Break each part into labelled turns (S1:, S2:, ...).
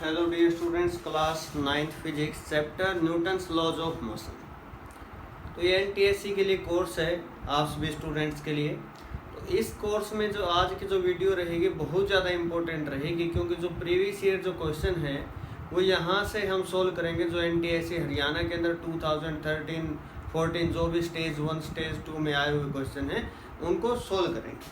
S1: Hello dear students, class 9th physics chapter Newton's laws of motion. तो ये NTSC के लिए कोर्स है, आप सभी स्टूडेंट्स के लिए। तो इस कोर्स में जो आज की जो वीडियो रहेगी बहुत ज़्यादा इम्पोर्टेंट रहेगी, क्योंकि जो प्रीवियस ईयर जो क्वेश्चन है वो यहाँ से हम सोल्व करेंगे। जो एनटीएससी हरियाणा के अंदर 2013-14 जो भी स्टेज 1 स्टेज 2 में आए हुए क्वेश्चन हैं उनको सोल्व करेंगे,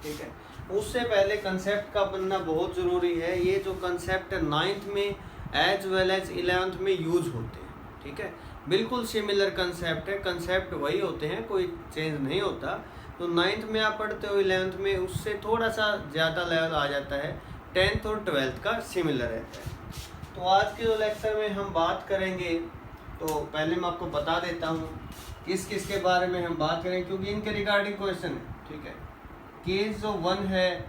S1: ठीक है। उससे पहले कंसेप्ट का बनना बहुत ज़रूरी है। ये जो कंसेप्ट 9th में एज वेल एज 11th में यूज होते हैं, ठीक है। बिल्कुल सिमिलर कंसेप्ट है, कंसेप्ट वही होते हैं, कोई चेंज नहीं होता। तो 9th में आप पढ़ते हो, 11th में उससे थोड़ा सा ज़्यादा लेवल आ जाता है। 10th और 12th का सिमिलर रहता है। तो आज के जो लेक्चर में हम बात करेंगे, तो पहले मैं आपको बता देता हूँ किस किस के बारे में हम बात करेंगे, क्योंकि इनके रिगार्डिंग क्वेश्चन है, ठीक है। केस जो 1 है,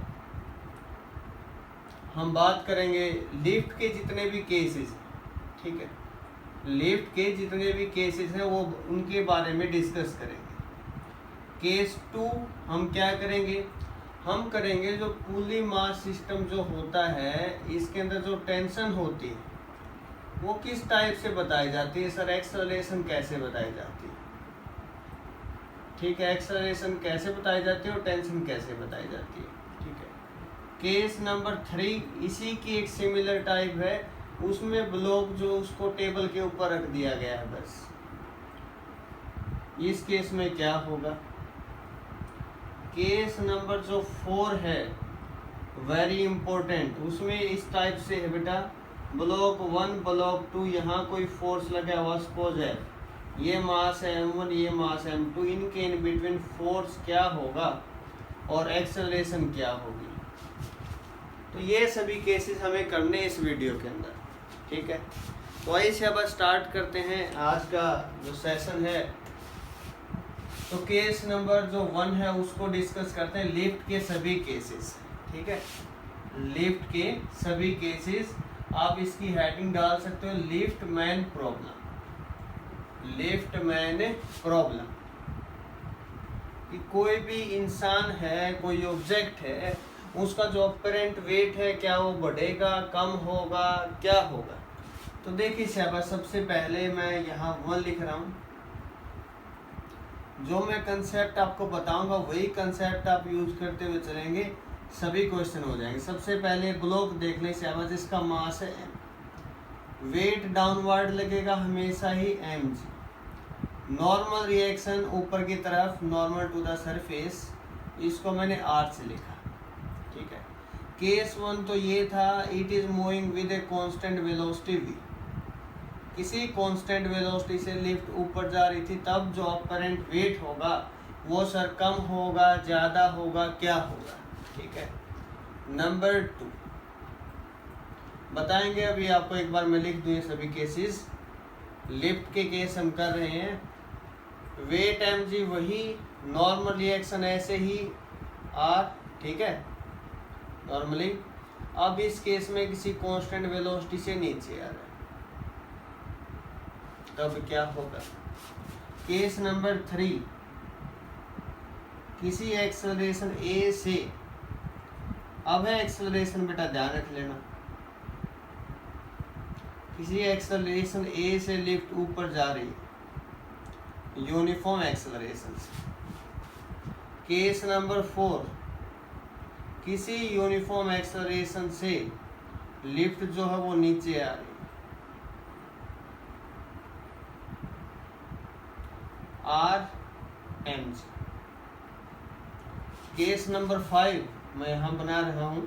S1: हम बात करेंगे लिफ्ट के जितने भी केसेस, ठीक है, लिफ्ट के जितने भी केसेस हैं वो उनके बारे में डिस्कस करेंगे। केस 2 हम क्या करेंगे, हम करेंगे जो पुली मास सिस्टम जो होता है, इसके अंदर जो टेंशन होती है वो किस टाइप से बताई जाती है। सर एक्सेलरेशन कैसे बताई जाती है, ठीक है, एक्सेलरेशन कैसे बताई जाती है और टेंशन कैसे बताई जाती है, ठीक है। केस नंबर 3 इसी की एक सिमिलर टाइप है, उसमें ब्लॉक जो उसको टेबल के ऊपर रख दिया गया है बस। इस केस में क्या होगा। केस नंबर जो 4 है वेरी इंपॉर्टेंट, उसमें इस टाइप से है बेटा, ब्लॉक 1 ब्लॉक 2, यहाँ कोई फोर्स लगा हुआ सपोज है, ये मास है m1, ये मास है m2, इनके इन बिटवीन फोर्स क्या होगा और एक्सेलरेशन क्या होगी। तो ये सभी केसेस हमें करने इस वीडियो के अंदर, ठीक है। तो आइए से अब स्टार्ट करते हैं आज का जो सेशन है। तो केस नंबर जो 1 है उसको डिस्कस करते हैं, लिफ्ट के सभी केसेस, ठीक है, लिफ्ट के सभी केसेस। आप इसकी हेडिंग डाल सकते हो, lift man problem, lift man problem. कि कोई भी इंसान है, कोई ऑब्जेक्ट है, उसका जो अपरेंट वेट है क्या वो बढ़ेगा, कम होगा, क्या होगा। तो देखिए शाबाश, सबसे पहले मैं यहाँ 1 लिख रहा हूँ। जो मैं कंसेप्ट आपको बताऊंगा वही कंसेप्ट आप यूज करते हुए चलेंगे, सभी क्वेश्चन हो जाएंगे। सबसे पहले ब्लॉक देख लें शाबाश, इसका मास है m, वेट डाउनवर्ड लगेगा हमेशा ही mg, नॉर्मल रिएक्शन ऊपर की तरफ, नॉर्मल टू द सरफेस, इसको मैंने r से लिखा, ठीक है। केस 1 तो ये था, it is moving with a constant velocity v, किसी कांस्टेंट वेलोसिटी से लिफ्ट ऊपर जा रही थी, तब जो अपरेंट वेट होगा वो सर कम होगा, ज़्यादा होगा, क्या होगा, ठीक है। नंबर 2 बताएंगे, अभी आपको एक बार मैं लिख दूँ ये सभी केसेस, लिफ्ट के केस हम कर रहे हैं। वेट mg वही, नॉर्मल रिएक्शन ऐसे ही r, ठीक है, नॉर्मली। अब इस केस में किसी कांस्टेंट वेलोसिटी से नीचे आ रहा है, तब क्या होगा। केस नंबर 3 किसी एक्सेलरेशन a से, अब है एक्सेलरेशन बेटा ध्यान रख लेना, किसी एक्सेलरेशन a से लिफ्ट ऊपर जा रही है यूनिफॉर्म एक्सेलरेशन से। केस नंबर 4 किसी यूनिफॉर्म एक्सेलरेशन से लिफ्ट जो है वो नीचे आ रही है, r mg। केस नंबर 5 मैं यहां बना रहा हूं,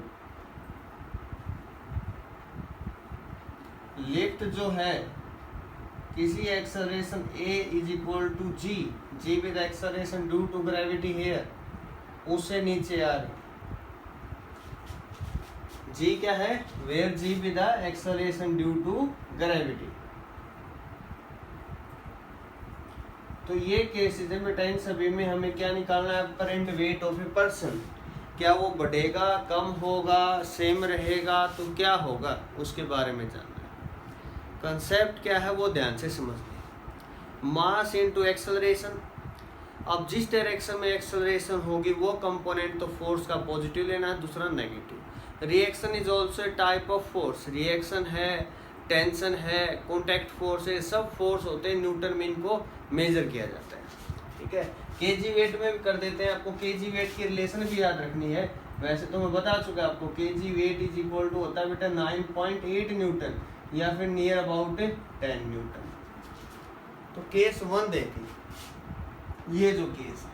S1: लिफ्ट जो है किसी acceleration a is equal to g with acceleration due to gravity here, उससे नीचे आ रही। g क्या है, where g with acceleration due to gravity. तो ये केसेस है बेटा, इन सभी में हमें क्या निकालना है, apparent weight of a person, क्या वो बढ़ेगा, कम होगा, सेम रहेगा, तो क्या होगा उसके बारे में जानना है। कंसेप्ट क्या है वो ध्यान से समझ लें। मास इनटू एक्सेलरेशन, अब जिस डायरेक्शन में एक्सेलरेशन होगी वो कंपोनेंट तो फोर्स का पॉजिटिव लेना है, दूसरा negative. Reaction is also a type of force, reaction है, टेंशन है, कॉन्टैक्ट फोर्स है, सब फोर्स होते हैं, न्यूटन में इनको मेजर किया जाता है। ठीक है, केजी वेट में भी कर देते हैं, आपको केजी वेट की रिलेशन भी याद रखनी है। वैसे तो मैं बता चुका आपको KG weight is equal to होता है बेटा 9.8 न्यूटन या फिर नियर अबाउट 10 न्यूटन। तो केस 1 देखें, ये जो केस है,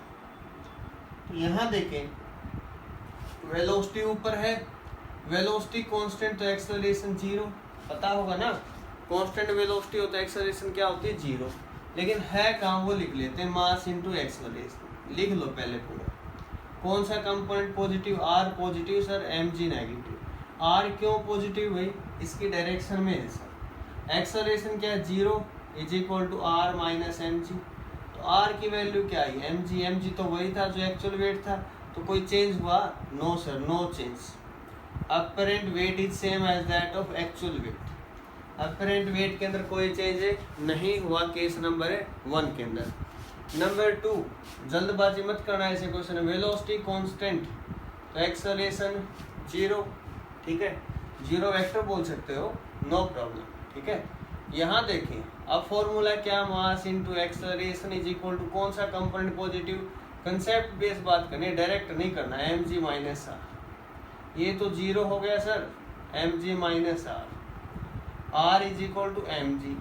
S1: तो यहाँ देखें वेलोसिटी ऊपर है, वेलोसिटी कांस्टेंट तो एक्सेलरेशन 0, पता होगा ना, कांस्टेंट वेलोसिटी होता है, एक्सेलरेशन क्या होती है 0, लेकिन है कहाँ वो लिख लेते हैं, मास इनटू एक्सेलरेशन लिख लो पहले पूरा। कौन सा component positive, R positive sir, mg negative. R क्यों पॉजिटिव भाई, इसकी डायरेक्शन में है सर। एक्सेलरेशन क्या है 0 is equal to R minus mg, तो आर की वैल्यू क्या आई mg तो वही था जो एक्चुअल वेट था, तो कोई चेंज हुआ, no sir, no change. Apparent weight is same as that of actual weight, apparent weight के अंदर कोई चेंज नहीं हुआ केस नंबर 1 के अंदर। नंबर 2, जल्दबाजी मत करना, ऐसे क्वेश्चन है, वेलोसिटी कांस्टेंट तो एक्सेलरेशन 0, ठीक है, 0 वेक्टर बोल सकते हो, नो प्रॉब्लम। ठीक है, यहाँ देखिए अब फॉर्मूला क्या, mass into acceleration is equal to कौन सा कंपोनेंट पॉजिटिव, कंसेप्ट बेस्ड बात करनी, डायरेक्ट नहीं करना, mg माइनस आर, ये तो 0 हो गया sir, mg minus R is equal to mg,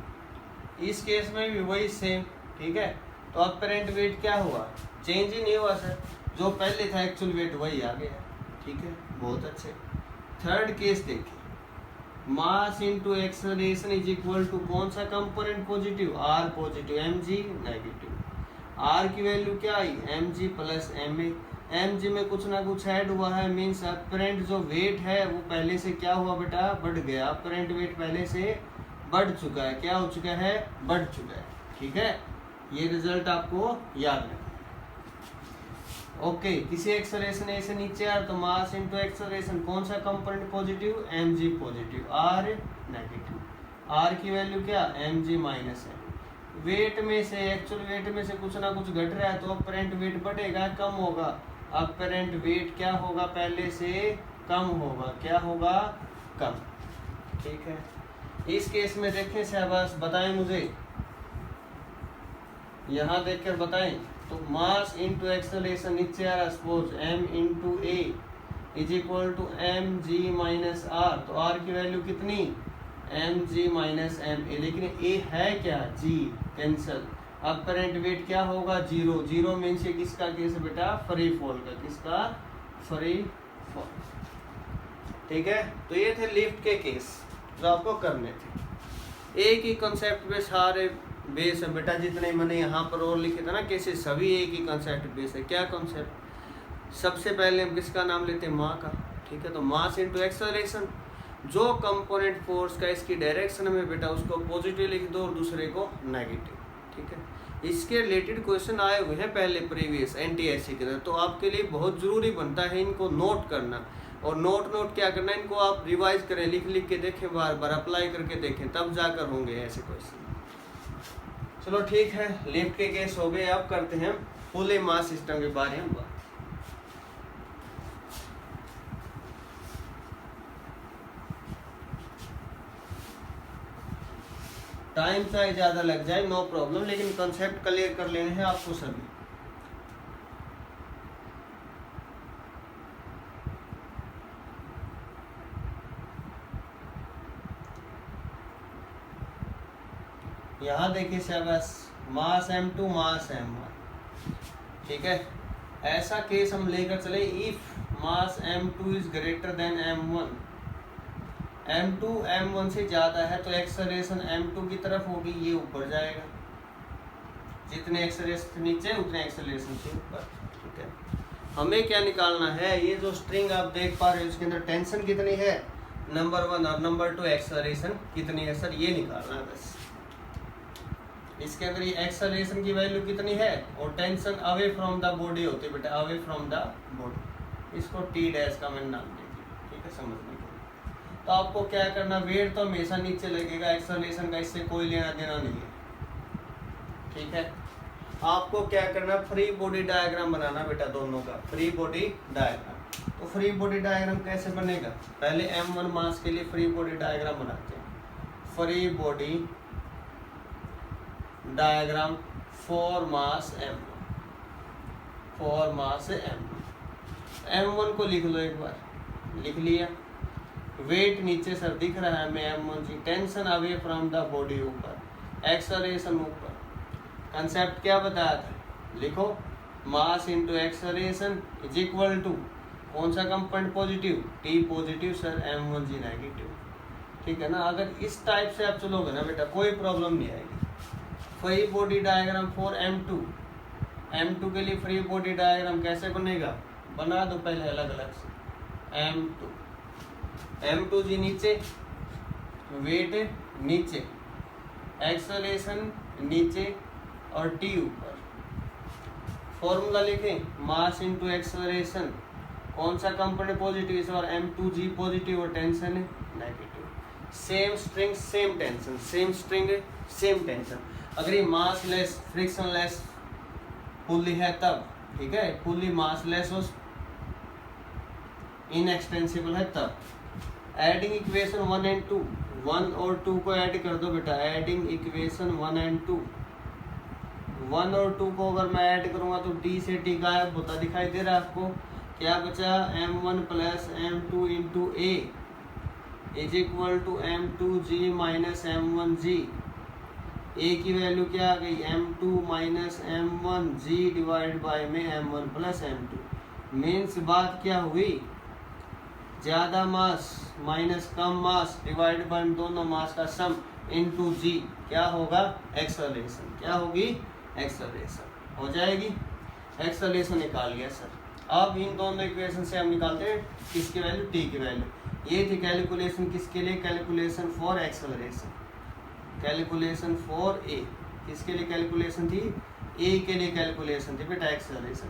S1: इस केस में भी वही सेम। ठीक है, तो अपरेंट वेट क्या हुआ, चेंज ही नहीं हुआ सर, जो पहले था एक्चुअल वेट वही आ गया। ठीक है, बहुत अच्छे। थर्ड केस देखिए, mass into acceleration is equal to कौन सा component positive, R positive, mg negative. R की वैल्यू क्या आई, mg प्लस ma, mg में कुछ ना कुछ ऐड हुआ है, मीन्स अपरेंट जो वेट है वो पहले से क्या हुआ बेटा, बढ़ गया, अपरेंट वेट पहले से बढ़ चुका है, क्या हो चुका है, बढ़ चुका है। ठीक है, ये रिजल्ट आपको याद रखना। ओके, किसी एक्सेलरेशन ऐसे नीचे आ तो मास इनटू एक्सेलरेशन कौन सा component positive, mg positive, r negative. r की वैल्यू क्या, mg माइनस है, वेट में से, एक्चुअल वेट में से कुछ ना कुछ घट रहा है तो अपरेंट वेट बढ़ेगा, कम होगा, अपरेंट वेट क्या होगा, पहले से कम होगा, क्या होगा, कम। ठीक है, इस केस में देखें शाबाश, बताएं मुझे, यहाँ देखकर बताएं। तो मास इनटू एक्सेलरेशन नीचे आ रहा, suppose m into A is equal to mg minus R, तो r की वैल्यू कितनी, mg माइनस ma, लेकिन a है क्या, g, कैंसल। अपरेंट वेट क्या होगा, 0, 0 मीन्स ये किसका केस है बेटा, फ्री फॉल का, किसका, फ्री फॉल। ठीक है, तो ये थे लिफ्ट के केस जो आपको करने थे। एक ही कंसेप्ट पे सारे बेस है बेटा, जितने मैंने यहाँ पर और लिखे थे ना केसेस, सभी एक ही कंसेप्ट बेस है। क्या कंसेप्ट, सबसे पहले हम किसका नाम लेते हैं, माँ का। ठीक है, तो मास इनटू एक्सेलरेशन, जो कंपोनेंट फोर्स का इसकी डायरेक्शन में बेटा उसको पॉजिटिव लिख दो और दूसरे को नेगेटिव। ठीक है, इसके रिलेटेड क्वेश्चन आए हुए हैं पहले प्रीवियस NTSC के अंदर, तो आपके लिए बहुत ज़रूरी बनता है इनको नोट करना, और नोट क्या करना, इनको आप रिवाइज करें, लिख के देखें, बार बार अप्लाई करके देखें, तब जाकर होंगे ऐसे क्वेश्चन। चलो ठीक है, लिफ्ट के केस हो गए, अब करते हैं फुल मास सिस्टम के बारे में बात। टाइम चाहे ज़्यादा लग जाए नो प्रॉब्लम, लेकिन कंसेप्ट क्लियर कर लेने हैं आपको सभी। यहाँ देखिए शाबाश, मास m2 मास m1। ठीक है, ऐसा केस हम लेकर चले, if mass m2 is greater than m1, m2 m1 से ज़्यादा है तो एक्सेलरेशन m2 की तरफ होगी, ये ऊपर जाएगा, जितने एक्सेलरेशन नीचे उतने एक्सेलरेशन से ऊपर। ठीक है, हमें क्या निकालना है, ये जो स्ट्रिंग आप देख पा रहे हो इसके अंदर टेंशन कितनी है, नंबर 1, और नंबर 2 एक्सेलरेशन कितनी है सर, ये निकालना है बस। इसके अंदर ये एक्सेलरेशन की वैल्यू कितनी है, और tension away from the body होती है बेटा, अवे फ्रॉम द बॉडी, इसको टी डैश का मैंने नाम दे दिया। ठीक है, समझने के लिए तो आपको क्या करना, वेट तो हमेशा नीचे लगेगा, एक्सेलरेशन का इससे कोई लेना देना नहीं है। ठीक है, आपको क्या करना, फ्री बॉडी डायग्राम बनाना बेटा दोनों का, फ्री बॉडी डायग्राम। तो फ्री बॉडी डायग्राम कैसे बनेगा, पहले M1 मास के लिए फ्री बॉडी डायग्राम बनाते हैं। Free body diagram for mass M1, for mass M1 को लिख लो एक बार, लिख लिया। वेट नीचे सर दिख रहा है हमें M1 G, tension away from the body ऊपर, एक्सेलरेशन ऊपर। कंसेप्ट क्या बताया था, लिखो mass into acceleration is equal to कौन सा component positive, T positive sir, M1 G negative. ठीक है ना, अगर इस टाइप से आप चलोगे ना बेटा कोई प्रॉब्लम नहीं आएगी। Free body diagram for M2 के लिए फ्री बॉडी डायग्राम कैसे बनेगा, बना दो पहले अलग अलग से। M2 जी नीचे, वेट नीचे, एक्सेलरेशन नीचे और T ऊपर। फॉर्मूला लिखें, मास इनटू एक्सेलरेशन, कौन सा कंपोनेंट पॉजिटिव इस बार M2G पॉजिटिव और टेंशन है negative. Same string same tension, same string same tension. अगर ये मास लेस फ्रिक्शन लेस पुल्ली है तब, ठीक है, पुल्ली मास लेस और इनएक्सटेंसिबल है तब। एडिंग इक्वेशन 1 एंड 2, 1 और 2 को ऐड कर दो बेटा, एडिंग इक्वेशन 1 एंड 2। 1 और 2 को अगर मैं ऐड करूंगा तो T से T गायब होता दिखाई दे रहा है आपको। क्या बचा, M1 plus M2 into A is equal to M2G minus M1G। A की वैल्यू क्या आ गई, M2 minus M1G divide by में M1 प्लस M2। मीन्स बात क्या हुई, ज्यादा मास माइनस कम मास डिवाइड बाय दोनों मास का सम इनटू G क्या होगा, एक्सेलरेशन। क्या होगी, एक्सेलरेशन हो जाएगी। एक्सेलरेशन निकाल लिया सर। अब इन दोनों इक्वेशन से हम निकालते हैं किसकी वैल्यू, T की वैल्यू। ये थी कैलकुलेशन किसके लिए, calculation for acceleration, calculation for A। किसके लिए कैलकुलेशन थी, A के लिए कैलकुलेशन थी बेटा एक्सेलरेशन।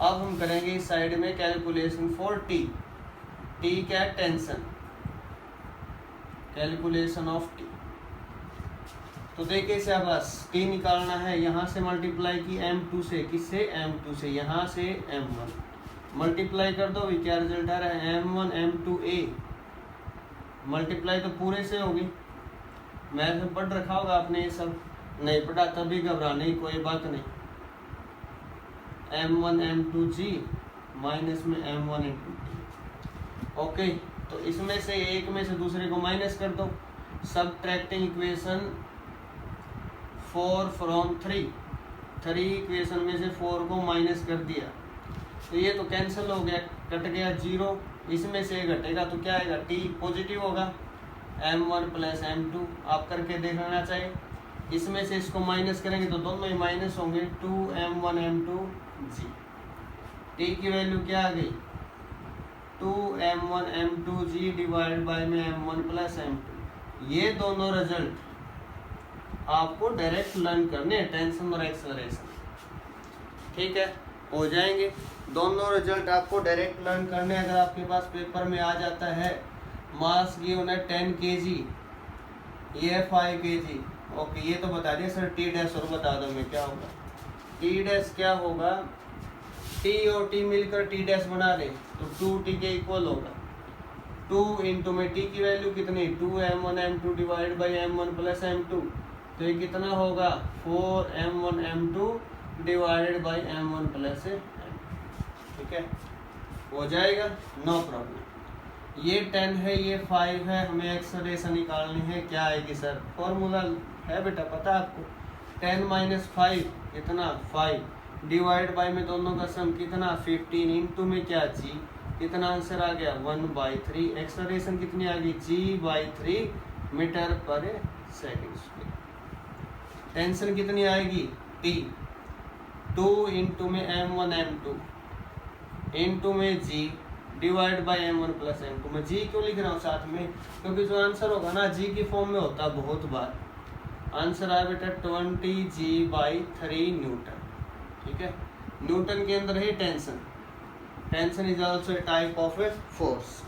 S1: अब हम करेंगे इस साइड में कैलकुलेशन फॉर T। T क्या है, टेंशन, कैलकुलेशन ऑफ T। तो देखिए इसे बस T निकालना है, यहाँ से मल्टीप्लाई की M2 से, किससे, M2 से, यहाँ से M1 मल्टीप्लाई कर दो, क्या रिजल्ट आ रहा है, M1 M2A। मल्टीप्लाई तो पूरे से होगी, मैथ में पढ़ रखा होगा आपने, ये सब नहीं पढ़ा तभी घबराने की कोई बात नहीं। M1 M2G माइनस में M1 M2T। ओके, तो इसमें से एक में से दूसरे को माइनस कर दो। सबट्रैक्टिंग इक्वेशन 4 फ्रॉम 3 इक्वेशन में से 4 को माइनस कर दिया तो ये तो कैंसिल हो गया, कट गया 0। इसमें से घटेगा तो क्या आएगा, T पॉजिटिव होगा, M1 प्लस M2 आप करके देख लेना चाहिए। इसमें से इसको माइनस करेंगे तो दोनों ही माइनस होंगे, 2M1 M2G। T की वैल्यू क्या आ गई, 2M1 M2G डिवाइड बाय में M1 प्लस M2। ये दोनों रिजल्ट आपको डायरेक्ट लर्न करने हैं, टेंशन और एक्सेलरेशन। ठीक है, हो जाएंगे दोनों रिजल्ट आपको डायरेक्ट लर्न करने। अगर आपके पास पेपर में आ जाता है मास गिवन है 10 kg, ये है 5 kg। ओके, ये तो बता दिया सर। T डैश और बता दो मैं क्या होगा, T डैश क्या होगा, T और T मिलकर T डैश बना दे तो 2T के इक्वल होगा। 2 इंटू में T की वैल्यू कितनी, 2M1 M2 divide by M1 plus M2, तो ये कितना होगा, 4M1 M2 divided by M1 plus M2। ठीक है, हो जाएगा, नो प्रॉब्लम। ये 10 है, ये 5 है, हमें एक्सेलरेशन निकालनी है। क्या आएगी सर, फॉर्मूला है बेटा पता है आपको, 10 माइनस 5 कितना, 5 डिवाइड बाई में दोनों का सम कितना, 15 इंटू में क्या, G, कितना आंसर आ गया, 1/3। एक्सेलरेशन कितनी आ गई, G/3 मीटर पर सेकेंड स्क्वायर। टेंशन कितनी आएगी, T, 2 इंटू में M1 M2 इंटू में G divide by M1 plus M2। मैं G क्यों लिख रहा हूँ साथ में, क्योंकि जो आंसर होगा ना G की फॉर्म में होता है बहुत बार। आंसर आया बेटा 20G/3 न्यूटन। ठीक है, न्यूटन के अंदर है tension. Tension is also a type of a force.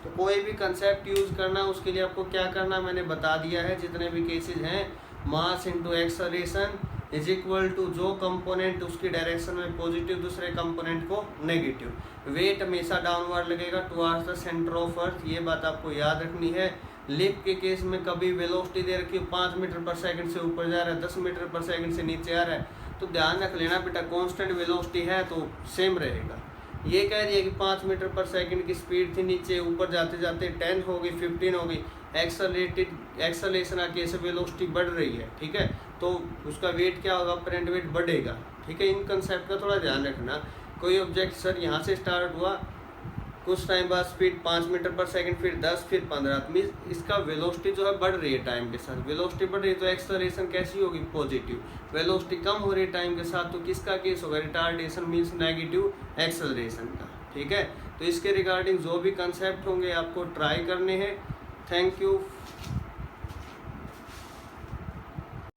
S1: तो कोई भी कंसेप्ट यूज करना है उसके लिए आपको क्या करना मैंने बता दिया है। जितने भी केसेस हैं, mass into acceleration is equal to जो कंपोनेंट उसकी डायरेक्शन में पॉजिटिव दूसरे कंपोनेंट को नेगेटिव। वेट हमेशा डाउनवर्ड लगेगा towards the centre of earth, ये बात आपको याद रखनी है। लिफ्ट के केस में कभी वेलोसिटी दे रखी है 5 मीटर पर सेकंड से ऊपर जा रहा है, 10 मीटर पर सेकंड से नीचे आ रहा है, तो ध्यान रख लेना बेटा कांस्टेंट वेलोसिटी है तो सेम रहेगा। ये कह रही है कि 5 मीटर पर सेकंड की स्पीड थी, नीचे ऊपर जाते जाते 10 हो गई, 15 हो गई, एक्सेलरेशन आके ऐसे वेलोसिटी बढ़ रही है, ठीक है, तो उसका वेट क्या होगा, अपरेंट वेट बढ़ेगा, ठीक है। इन कंसेप्ट का थोड़ा ध्यान रखना। कोई ऑब्जेक्ट सर यहाँ से स्टार्ट हुआ, कुछ टाइम बाद स्पीड 5 मीटर पर सेकंड, फिर 10, फिर 15, मीन्स इसका वेलोसिटी जो है बढ़ रही है टाइम के साथ। वेलोसिटी बढ़ रही है तो एक्सेलरेशन कैसी होगी, पॉजिटिव। वेलोसिटी कम हो रही है टाइम के साथ तो किसका केस होगा, रिटार्डेशन मीन्स नेगेटिव एक्सेलरेशन का, ठीक है। तो इसके रिगार्डिंग जो भी कंसेप्ट होंगे आपको ट्राई करने हैं। Thank you.